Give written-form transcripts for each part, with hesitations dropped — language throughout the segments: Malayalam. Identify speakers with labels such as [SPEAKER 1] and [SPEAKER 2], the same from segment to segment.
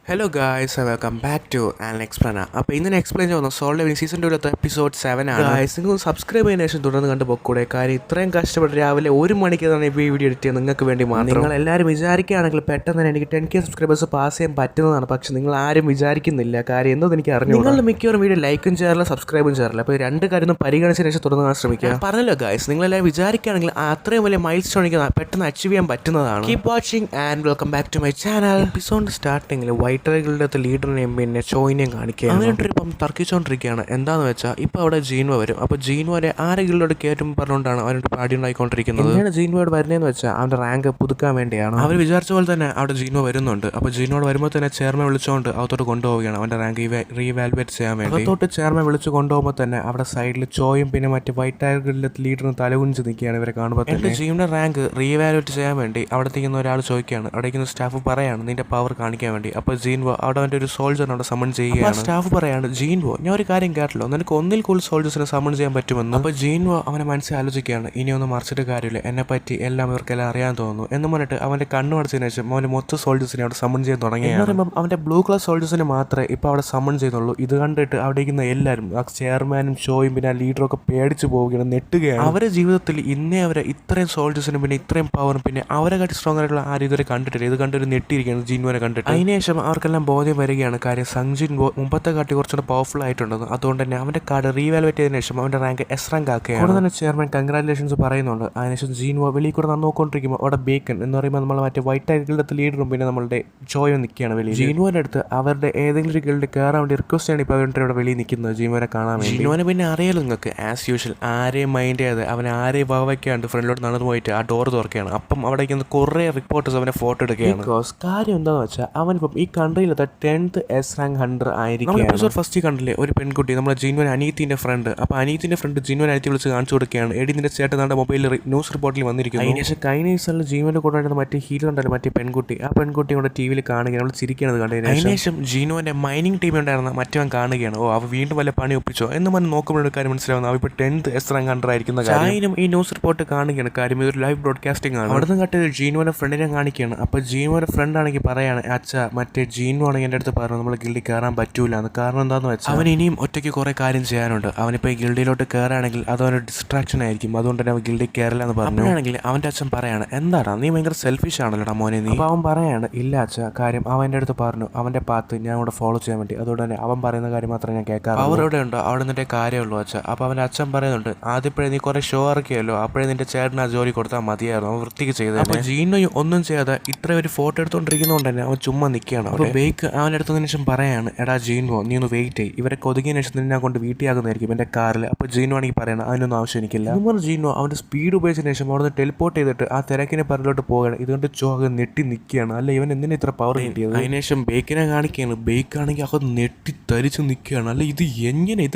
[SPEAKER 1] Hello guys welcome back to an explainer. അപ്പോൾ ഇന്ന് എക്സ്പ്ലെയിൻ ചെയ്യുന്ന സോൾ ലെവലിംഗ് സീസൺ 2 എപ്പിസോഡ് 7 ആണ്. ഗായ്സ് നിങ്ങൾ സബ്സ്ക്രൈബ് ചെയ്യുന്ന ശേഷം തുടർന്ന് കണ്ടു പോക്കൂടെ. കാര്യം ഇത്രയും കഷ്ടപ്പെട്ട് രാവിലെ 1 മണിക്ക് തന്നെ ഇപ്പോൾ ഈ വീഡിയോ എഡിറ്റ് ചെയ്യുന്നത് നിങ്ങൾക്ക് വേണ്ടി മാത്രം. നിങ്ങൾ എല്ലാവരും വിചാരിക്കുകയാണെങ്കിൽ പെട്ടെന്ന് തന്നെ എനിക്ക് 10K സബ്സ്ക്രൈബേഴ്സ് പാസ് ചെയ്യാൻ പറ്റുന്നതാണ്. പക്ഷേ നിങ്ങൾ ആരും വിചാരിക്കുന്നില്ല. കാര്യം എന്നത് എനിക്ക് അറിഞ്ഞു. നിങ്ങളുടെ മിക്കവാറും വീഡിയോ ലൈക്കും ചെയ്യാറില്ല, സബ്സ്ക്രൈബും ചെയ്യാറില്ല. അപ്പോൾ രണ്ട് കാര്യം പരിഗണിച്ചതിന് ശേഷം തുടർന്ന് കാണാൻ ശ്രമിക്കുക. പറഞ്ഞല്ലോ ഗായ്സ്, നിങ്ങളെല്ലാവരും വിചാരിക്കുകയാണെങ്കിൽ അത്രയും വലിയ മൈൽ സ്റ്റോൺ എനിക്ക് പെട്ടെന്ന് അച്ചീവ് ചെയ്യാൻ പറ്റുന്നതാണ്. Keep watching and welcome back to my channel. Episode സ്റ്റാർട്ടിങ്ങിൽ വൈറ്ററുകളുടെ ലീഡറിനെയും പിന്നെ ചോയിനെയും കാണിക്കുക. അങ്ങനെയൊരു ഇപ്പം തർക്കിച്ചുകൊണ്ടിരിക്കുകയാണ്. എന്താന്ന് വെച്ചാൽ ഇപ്പോൾ അവിടെ ജീൻവ വരും. അപ്പോൾ ജീൻവരെ ആരെ ഗിൽഡോട് കയറ്റും പറഞ്ഞുകൊണ്ടാണ് അവനോട് പാടി ഉണ്ടായിക്കൊണ്ടിരിക്കുന്നത്. എന്താണ് ജീൻവയോട് വരുന്നതെന്ന് വെച്ചാൽ അവൻ്റെ റാങ്ക് പുതുക്കാൻ വേണ്ടിയാണ്. അവർ വിചാരിച്ച പോലെ തന്നെ അവിടെ ജീൻവ വരുന്നുണ്ട്. അപ്പോൾ ജീനോട് വരുമ്പോൾ തന്നെ ചെയർമാൻ വിളിച്ചുകൊണ്ട് അകത്തോട്ട് കൊണ്ടുപോവുകയാണ് അവൻ്റെ റാങ്ക് റീവാലുവേറ്റ് ചെയ്യാൻ വേണ്ടി. അകത്തോട്ട് ചെയർമാൻ വിളിച്ച് കൊണ്ടുപോകുമ്പോൾ തന്നെ അവിടെ സൈഡിൽ ചോയും പിന്നെ മറ്റ് വൈറ്റ് ടയർ ഗിൽഡിലെ ലീഡറിന് തലകുഞ്ച് നിൽക്കുകയാണ് ഇവരെ കാണുമ്പോൾ. എൻ്റെ ജീവൻ്റെ റാങ്ക് റീവാലുവേറ്റ് ചെയ്യാൻ വേണ്ടി അവിടെ നിൽക്കുന്ന ഒരാൾ ചോദിക്കുകയാണ്. അവിടെ നിൽക്കുന്ന സ്റ്റാഫ് പറയാണ് നിന്റെ പവർ കാണിക്കാൻ വേണ്ടി. അപ്പോൾ ജീൻവോ അവിടെ അവൻ്റെ ഒരു സോൾജറിനെ അവിടെ സമൺ ചെയ്യുകയാണ്. സ്റ്റാഫ് പറയാണ് ജീൻവോ ഞാൻ ഒരു കാര്യം കേട്ടല്ലോ, നിനക്ക് ഒന്നിൽ കൂടുതൽ സോൾജേഴ്സിനെ സമൺ ചെയ്യാൻ പറ്റുമെന്ന്. അപ്പോൾ ജീൻവോ അവനെ മനസ്സിൽ ആലോചിക്കുകയാണ്. ഇനി ഒന്നും മറിച്ചിട്ട് കാര്യമില്ല, എന്നെ പറ്റി എല്ലാം ഇവർക്കെല്ലാം അറിയാൻ തോന്നുന്നു എന്ന് പറഞ്ഞിട്ട് അവൻ്റെ കണ്ണു അടച്ചതിന് ശേഷം അവൻ്റെ മൊത്തം സോൾജേഴ്സിനെ അവിടെ സമൺ ചെയ്യാൻ തുടങ്ങിയാണ്. പറയുമ്പോൾ അവൻ്റെ ബ്ലൂ കളർ സോൾജേഴ്സിനെ മാത്രമേ ഇപ്പോൾ അവിടെ സമൺ ചെയ്യുന്നുള്ളൂ. ഇത് കണ്ടിട്ട് അവിടെ ഇരിക്കുന്ന എല്ലാവരും ആ ചെയർമാനും ഷോയും പിന്നെ ആ ലീഡറും ഒക്കെ പേടിച്ച് പോവുകയാണ്, നെട്ടുകയാണ്. അവരുടെ ജീവിതത്തിൽ ഇന്നേ അവരെ ഇത്രയും സോൾജേഴ്സിനും പിന്നെ ഇത്രയും പവറും പിന്നെ അവരെ കാട്ടി സ്ട്രോങ് ആയിട്ടുള്ള ആരും ഇതുവരെ കണ്ടിട്ടില്ല. ഇത് കണ്ടൊരു നെട്ടിയിരിക്കുകയാണ് ജീൻവോനെ കണ്ടിട്ട്. അതിനുശേഷം അവർക്കെല്ലാം ബോധ്യം വരികയാണ് കാര്യം സംജിൻവോ മുമ്പത്തെ കാട്ടി കുറച്ചുകൂടെ പവർഫുൾ ആയിട്ടുണ്ടെന്ന്. അതുകൊണ്ട് തന്നെ അവൻ്റെ കാർഡ് റീവാലുവേറ്റ് ചെയ്തതിനു ശേഷം അവൻ്റെ റാങ്ക് എസ് റാങ്ക് ആക്കുകയാണ്. അവിടെ തന്നെ ചെയർമാൻ കൺഗ്രാറ്റുലേഷൻസ് പറയുന്നുണ്ട്. അതിനുശേഷം ജീൻവോ വെളിയിൽ കൂടെ നോക്കിക്കൊണ്ടിരിക്കുമ്പോൾ അവിടെ ബേക്കൻ എന്ന് പറയുമ്പോൾ നമ്മൾ മറ്റേ വൈറ്റ് ടയർ ഗിൽഡത്തെ ലീഡറും പിന്നെ നമ്മളുടെ ജോയും നിൽക്കുകയാണ് വെളിയിൽ. ജീൻവോൻ്റെ അടുത്ത് അവരുടെ ഏതെങ്കിലും ഒരു ഗിൽഡ് കയറാൻ വേണ്ടി റിക്വസ്റ്റ് ആണ് ഇപ്പോൾ അവരുടെ ഇവിടെ വെളിയിൽ നിൽക്കുന്നത് ജീൻവോനെ കാണാൻ വേണ്ടി. ജീൻവോനെ പിന്നെ അറിയാലോ നിങ്ങൾക്ക്, ആസ് യൂഷ്വൽ ആരെയും മൈൻഡ് ചെയ്യാതെ അവൻ ആരെയും വയ്ക്കാണ്ട് ഫ്രണ്ടിലോട്ട് നടന്നു പോയിട്ട് ആ ഡോർ തുറക്കുകയാണ്. അപ്പം അവിടെ കുറേ റിപ്പോർട്ടേഴ്സ് അവനെ ഫോട്ടോ എടുക്കുകയാണ്. ബിക്കോസ് കാര്യം എന്താണെന്ന് വെച്ചാൽ അവനിപ്പം ഈ കൺട്രിയിലത്തെ 10th എസ് റാങ്ക് ഹണ്ടർ ആയിരിക്കും. എപ്പിസോഡ് ഫസ്റ്റ് കണ്ടില്ലേ, ഒരു പെൺകുട്ടി നമ്മുടെ ജീൻവൻ അനീത്തിൻ്റെ ഫ്രണ്ട്. അപ്പോൾ അനീത്തിൻ്റെ ഫ്രണ്ട് ജീൻവൻ അനീത്തി വിളിച്ച് കാണിച്ചു കൊടുക്കുകയാണ്. എഡിൻ്റെ ചേട്ടൻ നമ്മുടെ മൊബൈലിൽ ന്യൂസ് റിപ്പോർട്ടിൽ വന്നിരിക്കുന്നു. അതിനുശേഷം കഴിഞ്ഞ ദിവസങ്ങളിൽ ജീവൻ്റെ കൂടെ മറ്റേ ഹീറോ ഉണ്ടല്ലോ മറ്റേ പെൺകുട്ടി, ആ പെൺകുട്ടി കൂടെ ടി വിയിൽ കാണുകയാണ്. അവൾ ചിരിക്കുന്നത് കണ്ടതിന് അതിനുശേഷം ജീനുവിൻ്റെ മൈനിങ് ടീം ഉണ്ടായിരുന്ന മറ്റവൻ കാണുകയാണ്. ഓ അവ വീണ്ടും വല്ല പണി ഒപ്പിച്ചോ എന്ന് പറഞ്ഞ് നോക്കുമ്പോഴൊരു കാര്യം മനസ്സിലാവുന്നു. അവ ഇപ്പോൾ 10th എസ് റാങ്ക് ഹണ്ടർ ആയിരിക്കുന്ന കാര്യം ഈ ന്യൂസ് റിപ്പോർട്ട് കാണുകയാണ്. കാര്യം ഇതൊരു ലൈവ് ബ്രോഡ്കാസ്റ്റിംഗ് ആണ്. അവിടെ നിന്ന് കട്ടിയത് ജീനുവിൻ്റെ ഫ്രണ്ടിനെ കാണിക്കുകയാണ്. അപ്പോൾ ജീനുവിൻ്റെ ഫ്രണ്ട് ആണെങ്കിൽ പറയാണ് അച്ഛാ മറ്റേ ജീനു ആണെങ്കിൽ എൻ്റെ അടുത്ത് പറഞ്ഞു നമ്മൾ ഗിൽഡിൽ കയറാൻ പറ്റൂല എന്ന്. കാരണം എന്താണെന്ന് വെച്ചാൽ അവൻ ഇനിയും ഒറ്റയ്ക്ക് കുറേ കാര്യം ചെയ്യാനുണ്ട്. അവനിപ്പോൾ ഈ ഗിൽഡിലോട്ട് കയറുകയാണെങ്കിൽ അതൊരു ഡിസ്ട്രാക്ഷൻ ആയിരിക്കും. അതുകൊണ്ട് തന്നെ അവൻ ഗിൽഡിൽ കയറില്ല എന്ന് പറഞ്ഞാണെങ്കിൽ അവൻ്റെ അച്ഛൻ പറയാണ് എന്താടാ നീ ഭയങ്കര സെൽഫിഷ് ആണല്ലോടാ മോനെ നീ. അപ്പോൾ അവൻ പറയാണ് ഇല്ല അച്ഛാ, കാര്യം അവൻ്റെ അടുത്ത് പറഞ്ഞു അവൻ്റെ പാത്ത് ഞാൻ ഇവിടെ ഫോളോ ചെയ്യാൻ വേണ്ടി. അതുകൊണ്ട് തന്നെ അവൻ പറയുന്ന കാര്യം മാത്രമേ ഞാൻ കേൾക്കാറ്. അവർ ഇവിടെ ഉണ്ടോ അവിടെ നിന്നിട്ട് കാര്യമുള്ളൂ അച്ഛാ. അപ്പോൾ അവൻ്റെ അച്ഛൻ പറയുന്നുണ്ട് ആദ്യപ്പോഴേ നീ കുറേ ഷോ ഇറക്കിയല്ലോ, അപ്പോഴേ നിന്റെ ചേട്ടന് ആ ജോലി കൊടുത്താൽ മതിയായിരുന്നു, അവൻ വൃത്തിക്ക് ചെയ്തത്. അപ്പോൾ ജീനോയും ഒന്നും ചെയ്യാതെ ഇത്ര ഒരു ഫോട്ടോ എടുത്തുകൊണ്ടിരിക്കുന്നതുകൊണ്ട് തന്നെ അവൻ ചുമ്മാ നിൽക്കുകയാണ്. അപ്പോൾ ബേക്ക് അവൻ്റെ അടുത്തതിന് ശേഷം പറയാണ് എടാ ജീൻവോ നീ ഒന്ന് വെയിറ്റ് ചെയ്യും, ഇവരെ കൊതുകിന് ശേഷം നിന്നെ കൊണ്ട് വീട്ടിയാകുന്നതായിരിക്കും എൻ്റെ കാറിൽ. അപ്പോൾ ജീനോ ആണെങ്കിൽ പറയണം അതിനൊന്നും ആവശ്യം എനിക്കില്ല. അതുപോലെ ജീനോ അവൻ്റെ സ്പീഡ് ഉപയോഗിച്ചതിന് ശേഷം അവിടെ നിന്ന് ടെലിപ്പോർട്ട് ചെയ്തിട്ട് ആ തിരക്കിനെ പറഞ്ഞിലോട്ട് പോവുകയാണ്. ഇതുകൊണ്ട് ചോക നെട്ടി നിൽക്കുകയാണ്. അല്ല ഇവൻ എന്തിനാ ഇത്ര പവർ കിട്ടിയത്. അതിനുശേഷം ബേക്കിനെ കാണിക്കുകയാണ്. ബേക്കാണെങ്കിൽ അത് നെട്ടി തരിച്ച് നിൽക്കുകയാണ്. അല്ല ഇത്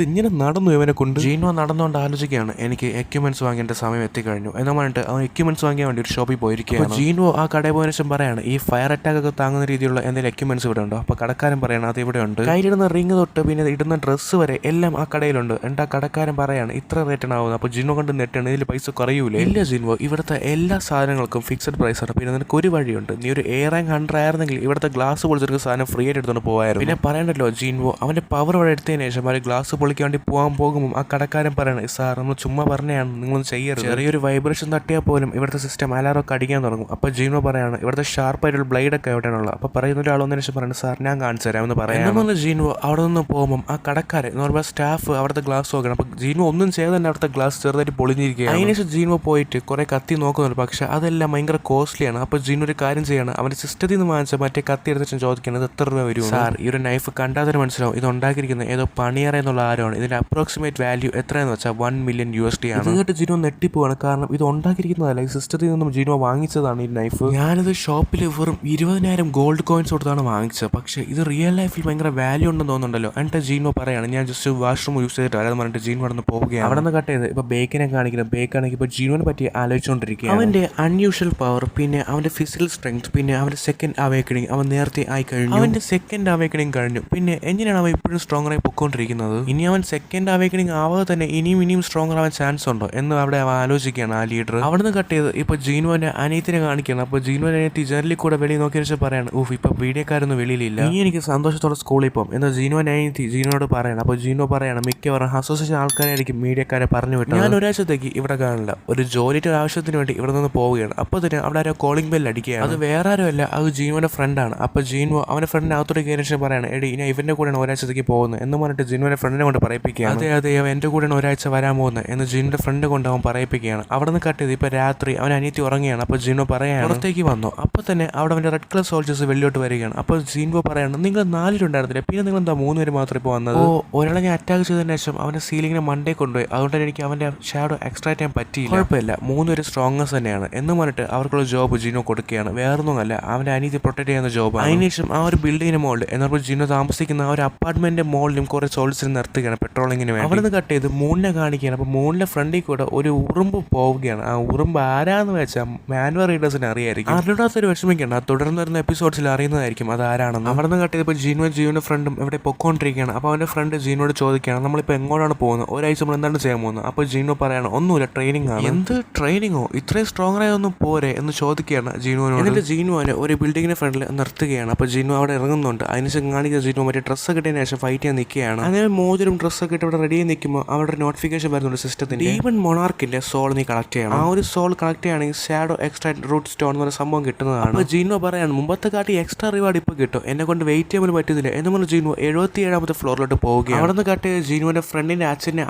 [SPEAKER 1] ഇങ്ങനെ നടന്നു ഇവനെ കൊണ്ട്. ജീനോ നടന്നുകൊണ്ട് ആലോചിക്കുകയാണ് എനിക്ക് എക്യുപ്മെന്റ്സ് വാങ്ങേണ്ട സമയം എത്തിക്കഴിഞ്ഞു എന്ന് പറഞ്ഞിട്ട് അവൻ എക്യുപ്മെന്റ്സ് വാങ്ങിയാൻ വേണ്ടി ഒരു ഷോപ്പിൽ പോയിരിക്കുകയാണ്. ജീനോ ആ കടയിൽ പോയതിനു ശേഷം പറയാണ് ഈ ഫയർ അറ്റാക്ക് ഒക്കെ താങ്ങുന്ന രീതിയിലുള്ള എന്തെങ്കിലും എക്യുപ്മെന്റ്സ് ഇവിടെ ഉണ്ടോ. അപ്പോൾ കടക്കാരൻ പറയണം അത് ഇവിടെ ഉണ്ട്. കയ്യിലിടുന്ന റിങ് തൊട്ട് പിന്നെ ഇടുന്ന ഡ്രസ്സ് വരെ എല്ലാം ആ കടയിലുണ്ട്. എന്നിട്ട് ആ കടക്കാരൻ പറയാണ് ഇത്ര റേറ്റാണ് ആവുന്നത്. അപ്പോൾ ജിനോ കൊണ്ട് നെറ്റാണ്, ഇതിൽ പൈസ കുറയൂലേ. ഇല്ല ജിൻവോ ഇവിടുത്തെ എല്ലാ സാധനങ്ങൾക്കും ഫിക്സഡ് പ്രൈസ് ആണ്. പിന്നെ നിനക്ക് ഒരു വഴിയുണ്ട്, നീ ഒരു എയർ റാങ്ക് ഹണ്ടർ ആയിരുന്നെങ്കിൽ ഇവിടുത്തെ ഗ്ലാസ് പൊളിച്ചെടുക്കുന്ന സാധനം ഫ്രീ ആയിട്ട് എടുത്തുകൊണ്ട് പോകായിരുന്നു. പിന്നെ പറയണ്ടല്ലോ ജിൻവോ അവൻ്റെ പവർ അവിടെ എടുത്തതിന് ശേഷം അവർ ഗ്ലാസ് പൊളിക്കാൻ വേണ്ടി പോകാൻ പോകുമ്പോൾ ആ കടക്കാരൻ പറയണം സാർ നമ്മൾ ചുമ്മാ പറഞ്ഞതാണ് നിങ്ങളൊന്നും ചെയ്യരുത്, ചെറിയൊരു വൈബ്രേഷൻ തട്ടിയാൽ പോലും ഇവിടുത്തെ സിസ്റ്റം അലാറൊക്കെ അടിക്കാൻ തുടങ്ങും. അപ്പോൾ ജിൻവോ പറയാണ് ഇവിടുത്തെ ഷാർപ്പായിട്ടുള്ള ബ്ലേഡൊക്കെ എവിടെയാണുള്ളത്. അപ്പോൾ പറയുന്ന ഒരാളൊന്നതിന് ശേഷം പറയുന്നത് സാർ ഞാൻ കാണിച്ചു തരാമെന്ന് പറയാം. ജീനു അവിടെ നിന്ന് പോകുമ്പം ആ കടക്കാരൻ എന്ന് പറയുമ്പോൾ സ്റ്റാഫ് അവിടുത്തെ ഗ്ലാസ് നോക്കണം. അപ്പോൾ ജീനു ഒന്നും ചെയ്ത് തന്നെ അവിടുത്തെ ഗ്ലാസ് ചെറുതായിട്ട് പൊളിഞ്ഞിരിക്കുകയാണ്. അതിനുശേഷം ജീനു പോയിട്ട് കുറേ കത്തി നോക്കുന്നുണ്ട്. പക്ഷേ അതെല്ലാം ഭയങ്കര കോസ്റ്റ്ലിയാണ്. അപ്പോൾ ജീനു ഒരു കാര്യം ചെയ്യണം, അവൻ്റെ സിസ്റ്റത്തിൽ നിന്ന് വാങ്ങിച്ച മറ്റേ കത്തി എടുത്തിട്ട് ചോദിക്കുന്നത് എത്ര രൂപ വരും. സാർ ഈ ഒരു നൈഫ് കണ്ടാൽ തന്നെ മനസ്സിലാവും ഇത് ഉണ്ടാക്കിയിരിക്കുന്നത് ഏതോ പണിയറ എന്നുള്ള ആരാണ്. ഇതിൻ്റെ അപ്രോക്സിമേറ്റ് വാല്യൂ എത്രയെന്ന് വെച്ചാൽ $1 million ആണ്. എന്നിട്ട് ജീനു നെട്ടിപ്പോവാണ്. കാരണം ഇത് ഉണ്ടാക്കിയിരിക്കുന്നതല്ല, ഈ സിസ്റ്റത്തിൽ നിന്നും ജീനു വാങ്ങിച്ചതാണ് ഈ നൈഫ്. ഞാനിത് ഷോപ്പിൽ വെറും 20,000 ഗോൾഡ് കോയിൻസ് കൊടുത്താണ് വാങ്ങിച്ചത്. പക്ഷേ ഇത് റിയൽ ലൈഫിൽ ഭയങ്കര വാല്യൂ ഉണ്ടെന്ന് തോന്നുന്നുണ്ടല്ലോ. എന്നിട്ട് ജീനോ പറയാണ് ഞാൻ ജസ്റ്റ് വാഷ്റൂം യൂസ് ചെയ്തിട്ട് വരാമെന്ന് പറഞ്ഞിട്ട് ജീനോ അവിടെ നിന്ന് പോവുകയാണ്. അവിടെ നിന്ന് കട്ട് ചെയ്ത് ഇപ്പോൾ ബേക്കിനെ കാണിക്കുന്നത്. ബേക്കാണെങ്കിൽ ഇപ്പോൾ ജീനോനെ പറ്റി ആലോചിച്ചുകൊണ്ടിരിക്കുകയാണ്. അവൻ്റെ അൺയൂഷ്വൽ പവർ, പിന്നെ അവൻ്റെ ഫിസിക്കൽ സ്ട്രെങ്ത്, പിന്നെ അവൻ്റെ സെക്കൻഡ് അവേക്കണിങ് അവൻ നേരത്തെ ആയി കഴിഞ്ഞു. അവൻ്റെ സെക്കൻഡ് അവേക്കണിങ് കഴിഞ്ഞു. പിന്നെ എങ്ങനെയാണ് അവൻ ഇപ്പോഴും സ്ട്രോങ്ങറായി പൊയ്ക്കൊണ്ടിരിക്കുന്നത്. ഇനി അവൻ സെക്കൻഡ് അവേക്കണിങ് ആവാതെ തന്നെ ഇനിയും സ്ട്രോങ്ങർ ആവാൻ ചാൻസ് ഉണ്ടോ എന്ന് അവിടെ അവൻ ആലോചിക്കുകയാണ് ആ ലീഡർ. അവിടെ നിന്ന് കട്ട് ചെയ്ത് ഇപ്പോൾ ജീനോൻ്റെ അനിയത്തിനെ കാണിക്കുകയാണ്. അപ്പോൾ ജീനോൻ്റെ അനിയത്തി ജനലിൽ കൂടെ വെളിയിൽ നോക്കിയ ശേഷം പറയാണ് ഇപ്പോൾ വീഡിയോക്കാർ ആരും വെളിയിലില്ല. ഇനി എനിക്ക് സന്തോഷത്തോടെ സ്കൂളിൽ പോകും എന്ന് ജീനുവിനെ ജീനോട് പറയണം. അപ്പോൾ ജീനോ പറയണം മിക്കവാറും അസോസിയേഷൻ ആൾക്കാരായിരിക്കും മീഡിയക്കാരെ പറഞ്ഞു വിട്ടത്. ഞാൻ ഒരാഴ്ചത്തേക്ക് ഇവിടെ കാണില്ല, ഒരു ജോലിയുടെ ആവശ്യത്തിന് വേണ്ടി ഇവിടെ നിന്ന് പോവുകയാണ്. അപ്പോൾ തന്നെ അവിടെ ആരോ കോളിംഗ് ബെൽ അടിക്കുകയാണ്. അത് വേറെ ആരുമല്ല, അത് ജീനുവിന്റെ ഫ്രണ്ടാണ്. അപ്പോൾ ജീനു അവന്റെ ഫ്രണ്ടിനെ അകത്തോട്ട് കയറിയ ശേഷം പറയാണ്, എടി ഇനി ഇവന്റെ കൂടെയാണ് ഒരാഴ്ചത്തേക്ക് പോകുന്നത് എന്ന് പറഞ്ഞിട്ട് ജീനുവിന്റെ ഫ്രണ്ടിനെ കൊണ്ട് പറയിപ്പിക്കുകയാണ്. അതെ അതെ അവൻ എൻ്റെ കൂടെയാണ് ഒരാഴ്ച വരാൻ പോകുന്നത് എന്ന് ജീനുവിന്റെ ഫ്രണ്ട് കൊണ്ട് അവൻ പറയിപ്പിക്കുകയാണ്. അവിടെ നിന്ന് കട്ട് ചെയ്ത് ഇപ്പോൾ രാത്രി അവൻ അനിയത്തി ഉറങ്ങുകയാണ്. അപ്പോൾ ജീനോ പറയാണ് പുറത്തേക്ക് വന്നു. അപ്പോൾ തന്നെ അവിടെ അവൻ്റെ റെഡ് കളർ സോൾജേഴ്സ് വെളിയോട്ട് വരികയാണ്. അപ്പോൾ ജീൻവോ പറയാണ്, നിങ്ങൾ 4 പേരുണ്ടായിരുന്നില്ല, പിന്നെ നിങ്ങൾ എന്താ 3 പേര് മാത്രമേ ഇപ്പോൾ വന്നത്? ഒരാളെ ഞാൻ അറ്റാക്ക് ചെയ്തതിന് ശേഷം അവൻ്റെ സീലിങ്ങിനെ മണ്ടേ കൊണ്ടുപോയി, അതുകൊണ്ട് എനിക്ക് അവൻ്റെ ഷാഡോ എക്സ്ട്രാക്ട് ചെയ്യാൻ പറ്റിയില്ല. കുഴപ്പമില്ല, 3 പേര് സ്ട്രോങ്ങസ് തന്നെയാണ് എന്ന് പറഞ്ഞിട്ട് അവർക്കുള്ള ജോബ് ജീനോ കൊടുക്കുകയാണ്. വേറൊന്നുമല്ല, അവൻ്റെ അനിയത്തി പ്രൊട്ടക്ട് ചെയ്യുന്ന ജോബ്. അതിനുശേഷം ആ ഒരു ബിൽഡിങ്ങിന് മുകളിൽ എന്നപ്പോൾ ജീനോ താമസിക്കുന്ന ആ ഒരു അപ്പാർട്ട്മെന്റിന്റെ മുകളിലും കുറെ സോൾജേഴ്സിനെ നിർത്തുകയാണ് പെട്രോളിങ്ങിന് വേണ്ടി. അവിടെ നിന്ന് കട്ട് ചെയ്ത് മൂണിനെ കാണിക്കുകയാണ്. അപ്പോൾ മൂണിന്റെ ഫ്രണ്ടിൽ കൂടെ ഒരു ഉറുമ്പ് പോവുകയാണ്. ആ ഉറുമ്പ് ആരാന്ന് വെച്ചാൽ മാനുവൽ റീഡേഴ്സിന് അറിയായിരിക്കും. അറിയാത്തൊരു വിഷമിക്കണം, തുടർന്ന് വരുന്ന എപ്പിസോഡ്സിൽ അറിയുന്നതായിരിക്കും അത് ആരാണെന്ന്. അവിടെ നിന്ന് കട്ട് ചെയ്തപ്പോൾ ജീനുവിന്റെ ഫ്രണ്ടും ഇവിടെ പൊക്കോണ്ടിരിക്കുകയാണ്. അപ്പോൾ അവൻ്റെ ഫ്രണ്ട് ജീനോട് ചോദിക്കുകയാണ്, നമ്മളിപ്പോൾ എങ്ങോട്ടാണ് പോകുന്നത്, ഒരാഴ്ച നമ്മൾ എന്താണ് ചെയ്യാൻ പോകുന്നത്? അപ്പോൾ ജീനോ പറയാണ്, ഒന്നുമില്ല, ട്രെയിനിങ് ആണ്. എന്ത് ട്രെയിനിങ്ങോ, ഇത്രയും സ്ട്രോങ് ആയൊന്നും പോരെ എന്ന് ചോദിക്കുകയാണ് ജീനുവിനോട്. എന്നിട്ട് ജീനുവിനെ ഒരു ബിൽഡിങ്ങിന്റെ ഫ്രണ്ടിൽ നിർത്തുകയാണ്. അപ്പോൾ ജീനു അവിടെ ഇറങ്ങുന്നുണ്ട്. അതിനുശേഷം കാണിക്കുന്ന ജീനു മറ്റേ ഡ്രസ്സൊക്കെ ഇട്ടതിന് ശേഷം ഫൈറ്റ് ചെയ്യാൻ നിൽക്കുകയാണ്. അങ്ങനെ മോതിരം ഡ്രസ്സൊക്കെ ഇട്ട് ഇവിടെ റെഡിയായി നിൽക്കുമ്പോൾ അവിടെ നോട്ടിഫിക്കേഷൻ വരുന്നുണ്ട് സിസ്റ്റത്തിന്റെ. ഈവൻ മൊണാർക്കിന്റെ സോൾ നീ കളക്ട് ചെയ്യണം. ആ ഒരു സോൾ കളക്ട് ചെയ്യുകയാണെങ്കിൽ ഷാഡോ എക്സ്ട്രാക്ട് റൂട്ട് സ്റ്റോൺ എന്ന് പറയുന്ന സംഭവം കിട്ടുന്നതാണ്. അപ്പോൾ ജീനോ പറയാണ്, മുമ്പത്തെ കാട്ടി എക്സ്ട്രാ റിവാർഡ് ഇപ്പോൾ കിട്ടും, എന്നെ കൊണ്ട് വെയിറ്റ് ചെയ്യാൻ പോലും പറ്റുന്നില്ല എന്ന് പറഞ്ഞ് ജീനു 77ാമത്തെ ഫ്ലോറിലോട്ട് പോവുകയാണ്. അവിടെ നിന്ന് കട്ട് ചെയ്ത് ജീനുവിന്റെ ഫ്രണ്ടിന്റെ അച്ഛനെ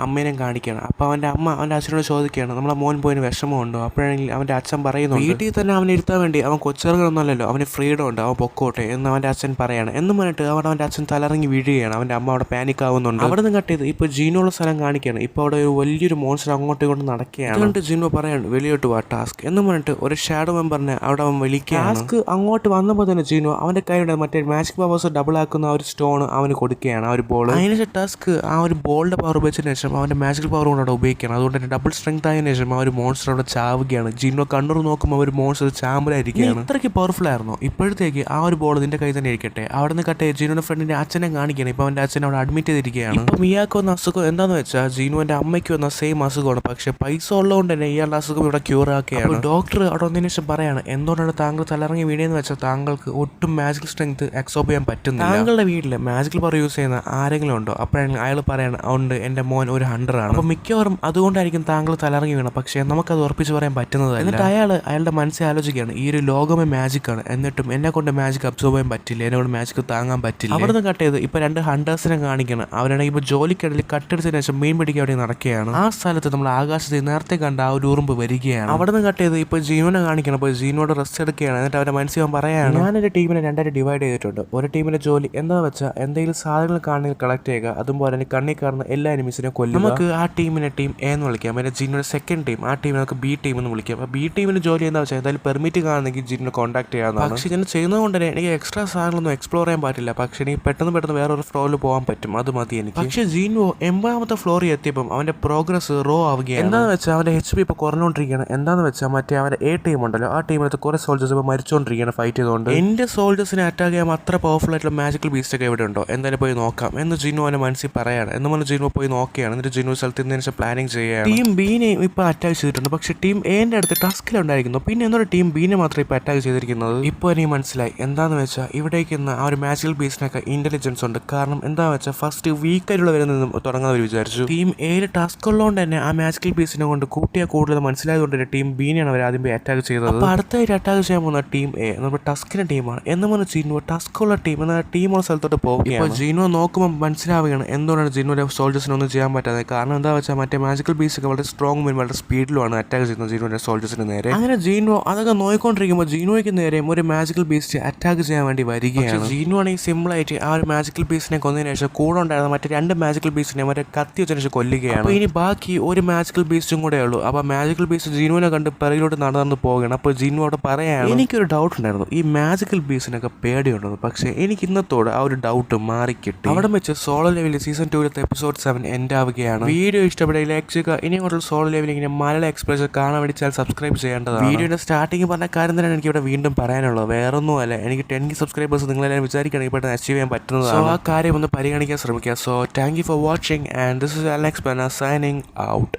[SPEAKER 1] അമ്മേനെ കാണിക്കുകയാണ്. അപ്പോൾ അവന്റെ അമ്മ അവന്റെ അച്ഛനോട് ചോദിക്കുകയാണ്, നമ്മളെ മോൻ പോയിന് വിഷമമുണ്ടോ? അപ്പോഴാണെങ്കിൽ അവന്റെ അച്ഛൻ പറയുന്നു, വീട്ടിൽ തന്നെ അവനെ ഇരുത്താൻ വേണ്ടി അവൻ കൊച്ചിറങ്ങുന്നല്ലോ, അവന് ഫ്രീഡം ഉണ്ട്, അവൻ പൊക്കോട്ടെ എന്ന് അവന്റെ അച്ഛൻ പറയാണ്. എന്ന് പറഞ്ഞിട്ട് അവിടെ അവന്റെ അച്ഛൻ തലറങ്ങി വീഴുകയാണ്. അവന്റെ അമ്മ അവിടെ പാനിക് ആവുന്നുണ്ട്. അവിടെ നിന്ന് കട്ട് ചെയ്ത് ഇപ്പോൾ ജീനുള്ള സ്ഥലം കാണിക്കുകയാണ്. ഇപ്പോൾ അവിടെ ഒരു വലിയൊരു മോൺസ്റ്റർ അങ്ങോട്ടും ഇങ്ങോട്ടും നടക്കുകയാണ്. അതുകൊണ്ട് ജീനോ പറയാണ്, വെളിയോട്ട് വാ ടാസ്ക് എന്ന് പറഞ്ഞിട്ട് ഒരു ഷാഡോ മെമ്പറിനെ അവിടെ അവൻ വിളിക്കുക. ടാസ്ക് അങ്ങോട്ട് വന്നപ്പോൾ തന്നെ ജീനോ അവന്റെ കയ്യിലുണ്ട് മറ്റേ മാജിക് പവേഴ്സ് ഡബിൾ ആക്കുന്ന ആ ഒരു സ്റ്റോൺ അവന് കൊടുക്കുകയാണ്, ആ ഒരു ബോൾ. അതിനുശേഷം ടാസ്ക് ആ ഒരു ബോളിന്റെ പവർ ഉപയോഗിച്ചതിന് ശേഷം അവന്റെ മാജിക് പവർ കൊണ്ട് അവിടെ ഉപയോഗിക്കുകയാണ്. അതുകൊണ്ട് തന്നെ ഡബിൾ സ്ട്രെങ്ത് ആയതിനു ശേഷം ആ ഒരു മോൺസ്റ്റർ അവിടെ ചാവുകയാണ്. ജീനോ കണ്ണൂർ നോക്കുമ്പോൾ ഒരു മോൺസ്റ്റർ ചാമ്പലായിരിക്കുകയാണ്. ഇത്രയ്ക്ക് പവർഫുൾ ആയിരുന്നു. ഇപ്പോഴത്തേക്ക് ആ ഒരു ബോൾ നിന്റെ കൈ തന്നെ ഇരിക്കട്ടെ. അവിടെ നിന്ന് കട്ടെ ജീനോയുടെ ഫ്രണ്ടിന്റെ അച്ഛനെ കാണിക്കുകയാണ്. ഇപ്പോൾ അവന്റെ അച്ഛൻ അവിടെ അഡ്മിറ്റ് ചെയ്തിരിക്കുകയാണ്. ഇപ്പം മിയാക്ക് വന്ന അസുഖം എന്താണെന്ന് വെച്ചാൽ ജീനുവിന്റെ അമ്മയ്ക്ക് വന്ന സെയിം അസുഖമാണ്. പക്ഷെ പൈസ ഉള്ളതുകൊണ്ട് തന്നെ ഇയാളുടെ അസുഖം ഇവിടെ ക്യൂർ ആക്കുകയാണ്. ഡോക്ടർ അവിടെ ഒന്നതിന് ശേഷം പറയാണ്, എന്തുകൊണ്ടാണ് താങ്കൾ തലറങ്ങി വീടിയെന്ന് വെച്ചാൽ താങ്കൾക്ക് ഒട്ടും മാജിക്കൽ സ്ട്രെങ്ത് എക്സോപ്പ് ചെയ്യാൻ പറ്റുന്നില്ല. താങ്കളുടെ വീട്ടിൽ മാജിക്കൽ പവർ യൂസ് ചെയ്യുന്ന ആരെങ്കിലും ഉണ്ടോ? അപ്പോഴാണെങ്കിൽ അയാൾ പറയാണ്, ഉണ്ട്, എൻ്റെ മോൻ ഒരു 100 ആണ്. അപ്പോൾ മിക്കവാറും അതുകൊണ്ടായിരിക്കും താങ്കൾ തലറങ്ങി വീണം. പക്ഷേ നമുക്കത് ഉറപ്പിച്ച് പറയാൻ പറ്റുന്നതല്ല. എന്നിട്ട് അയാളുടെ മനസ്സിൽ ആലോചിക്കുകയാണ്, ഈ ഒരു ലോകമേ മാജിക്കാണ്, എന്നിട്ടും എന്നെ കൊണ്ട് മാജിക് അബ്സോർബ് ചെയ്യാൻ പറ്റില്ല, എന്നെ കൊണ്ട് മാജിക് താങ്ങാൻ പറ്റില്ല. അവിടെ നിന്ന് കട്ട് ചെയ്ത് ഇപ്പോൾ 2 ഹണ്ടേഴ്സിനെ കാണിക്കണം. അവരാണെങ്കിൽ ഇപ്പോൾ ജോലിക്കിടയിൽ കട്ടെടുത്തതിന് ശേഷം മീൻ പിടിക്കാൻ അവിടെ നടക്കുകയാണ്. ആ സ്ഥലത്ത് നമ്മൾ ആകാശത്ത് നേരത്തെ കണ്ട ആ ഒരു ഉറുമ്പ് വരികയാണ്. അവിടെ നിന്ന് കട്ട് ചെയ്ത് ഇപ്പോൾ ജീവനെ കാണിക്കണം. അപ്പോൾ ജീവനോട് റെസ്റ്റ് എടുക്കുകയാണ്. എന്നിട്ട് അവരുടെ മനസ്സിൽ പറയാണ്, ഞാൻ എൻ്റെ ടീമിനെ 2 ഡിവൈഡ് ചെയ്തിട്ടുണ്ട്. ഒരു ടീമിന്റെ ജോലി എന്താണെന്ന് വെച്ചാൽ എന്തെങ്കിലും സാധനങ്ങൾ കാണുന്നെങ്കിൽ കളക്ട് ചെയ്യുക, അതുപോലെ തന്നെ കണ്ണി കാണുന്ന എല്ലാ എനിമീസിനെ കൊല്ലുക. നമുക്ക് ആ ടീമിനെ ടീം എ എന്ന് വിളിക്കാം. പിന്നെ ജീനോയുടെ സെക്കൻഡ് ടീം, ആ ടീമിനെ നമുക്ക് ബി ടീം എന്ന് വിളിക്കാം. അപ്പോൾ ബി ടീമിന് ജോലി എന്താ വെച്ചാൽ എന്തായാലും പെർമിറ്റ് കാണുന്നെങ്കിൽ ജീനോനെ കോൺടാക്ട് ചെയ്യാവുന്നതാണ്. പക്ഷേ ഞാൻ ചെയ്യുന്നതുകൊണ്ട് തന്നെ എനിക്ക് എക്സ്ട്രാ സാധനങ്ങളൊന്നും എക്സ്പ്ലോർ ചെയ്യാൻ പറ്റില്ല. പക്ഷേ എനിക്ക് പെട്ടെന്ന് വേറൊരു ഫ്ലോറിൽ പോകാൻ പറ്റും, അത് മതി എനിക്ക്. പക്ഷേ ജീനോ 80ാമത്തെ ഫ്ലോറിൽ എത്തിയപ്പം അവന്റെ പ്രോഗ്രസ് റോ ആവുകയാണ്. എന്താണെന്ന് വെച്ചാൽ അവന്റെ HP ഇപ്പോൾ കുറഞ്ഞുകൊണ്ടിരിക്കുകയാണ്. എന്താണെന്ന് വെച്ചാൽ മറ്റേ അവരുടെ എ ടീം ഉണ്ടല്ലോ, ആ ടീമിനകത്ത് കുറേ സോൾജേഴ്സ് ഇപ്പോൾ മരിച്ചുകൊണ്ടിരിക്കുകയാണ് ഫൈറ്റ് ചെയ്തുകൊണ്ട്. എൻ്റെ സോൾജേഴ്സിനെ അറ്റാക്ക് ചെയ്യാൻ അത്ര പവർഫുൾ ആയിട്ടുള്ള മാജിക്കൽ ബീസ്റ്റ് ഒക്കെ ഇവിടെ ഉണ്ടോ, എന്തായാലും പോയി നോക്കാം എന്ന് ജിനു അവൻ്റെ മനസ്സിൽ പറയാണ്. എന്ന് പറഞ്ഞ് ജിനു പോയി നോക്കുകയാണ്. എന്നിട്ട് ജിനു സ്ഥലത്തിന് ശേഷം പ്ലാനിങ് ചെയ്യുകയാണ്. ടീം ബീനെയും ഇപ്പോൾ അറ്റാക്ക് ചെയ്തിട്ടുണ്ട്. പക്ഷേ ടീം എന്റെ അടുത്ത് ടാസ്കിലുണ്ടായിരിക്കുന്നു. പിന്നെ എന്നൊരു ടീം ബീനെ മാത്രമേ ഇപ്പോൾ അറ്റാക്ക് ചെയ്തിരിക്കുന്നത്. ഇപ്പോൾ എനിക്ക് മനസ്സിലായി എന്താണെന്ന് വെച്ചാൽ ഇവിടേക്ക് ആ ഒരു മാജിക്കൽ ബീസ്റ്റിനൊക്കെ ഇന്റലിജൻസ് ഉണ്ട്. കാരണം എന്താണെന്ന് വെച്ചാൽ ഫസ്റ്റ് വീക്കായിട്ടുള്ളവരിൽ നിന്നും തുടങ്ങാൻ വിചാരിച്ചു. ടീം എയിൽ ടാസ്ക് ഉള്ളതുകൊണ്ട് തന്നെ ആ മാജിക്കൽ ബീസിനെ കൊണ്ട് കൂട്ടിയാൽ കൂടുതൽ മനസ്സിലായതുകൊണ്ട് തന്നെ ടീം ബീനെയാണ് അവർ ആദ്യം പോയി അറ്റാക്ക് ചെയ്തത്. അപ്പോൾ അടുത്തായിട്ട് അറ്റാക്ക് ചെയ്യാൻ പോകുന്ന ടീം എ നമ്മുടെ ടസ്കിന്റെ ടീമാണ്. എന്ന് പറഞ്ഞ് ജിനു ടസ്കുള്ള ടീം എന്ന ടീമുള്ള സ്ഥലത്തോട്ട് പോകുകയാണ്. ഇപ്പോൾ ജിനു നോക്കുമ്പോൾ മനസ്സിലാവുകയാണ് എന്തുകൊണ്ടാണ് ജിനുവിന്റെ സോൾജേഴ്സിനൊന്നും ചെയ്യാൻ പറ്റാതെ. കാരണം എന്താ വെച്ചാൽ മറ്റേ മാജിക്കൽ ബീസ് ഒക്കെ വളരെ സ്ട്രോങ് വളരെ സ്പീഡിലുമാണ് അറ്റാക്ക് ചെയ്യുന്നത് ജിനുവിന്റെ സോൾജേഴ്സിന് നേരെ. അങ്ങനെ ജിനു അതൊക്കെ നോക്കിക്കൊണ്ടിരിക്കുമ്പോൾ ജിനുവിക്ക് നേരെ ഒരു മാജിക്കൽ ബീസ്റ്റ് അറ്റാക്ക് ചെയ്യാൻ വേണ്ടി വരികയാണ്. ജിനു ആണെങ്കിൽ സിമ്പിളായിട്ട് ആ ഒരു മാജിക്കൽ ബീസിനെ കൊന്നതിന് ശേഷം കൂടെ ഉണ്ടായിരുന്ന മറ്റേ 2 മാജിക്കൽ ബീസിനെ മറ്റേ കത്തി വെച്ചതിന് ശേഷം കൊല്ലുകയാണ്. അപ്പോൾ ഇനി ബാക്കി ഒരു മാജിക്കൽ ബീസ്റ്റും കൂടെ ഉള്ളൂ. അപ്പോൾ മാജിക്കൽ ബീസ്റ്റ് ജിനുവിനെ കണ്ട് പിറകിലോട്ട് നടന്നു പോവുകയാണ്. അപ്പോൾ ജിനു അവിടെ പറയാണ്, എനിക്കൊരു ഡൗട്ട് ഉണ്ടായിരുന്നു, ഈ മാജിക്കൽ ബീസിനൊക്കെ പേടിയുണ്ടെന്ന്. പക്ഷേ എനിക്ക് ഇന്നത്തോടെ ആ ഒരു ഡൗട്ട് മാറിക്കിട്ടി. അവിടെ വെച്ച് സോളോ ലെവലിൽ സീസൺ 2 എപ്പിസോഡ് 7 എൻഡ് ആവുകയാണ്. വീഡിയോ ഇഷ്ടപ്പെടുക, ലൈക്ക് ചെയ്യുക. ഇനി അങ്ങോട്ടുള്ള സോളോ ലെവലിൽ ഇങ്ങനെ മലയാള എക്സ്പ്രസ് കാണാൻ വേണ്ടി ചാനൽ സബ്സ്ക്രൈബ് ചെയ്യേണ്ടതാണ്. വീഡിയോയുടെ സ്റ്റാർട്ടിങ് പറഞ്ഞ കാര്യം തന്നെയാണ് എനിക്ക് ഇവിടെ വീണ്ടും പറയാനുള്ളത്. വേറൊന്നും അല്ല, എനിക്ക് 10K സബ്സ്ക്രൈബേഴ്സ് നിങ്ങളെല്ലാം വിചാരിക്കുകയാണെങ്കിൽ പെട്ടെന്ന് അച്ചീവ് ചെയ്യാൻ പറ്റുന്നതാണ്. സോ ആ കാര്യം ഒന്ന് പരിഗണിക്കാൻ ശ്രമിക്കുക. So thank you for watching and this is Alan explainer signing out.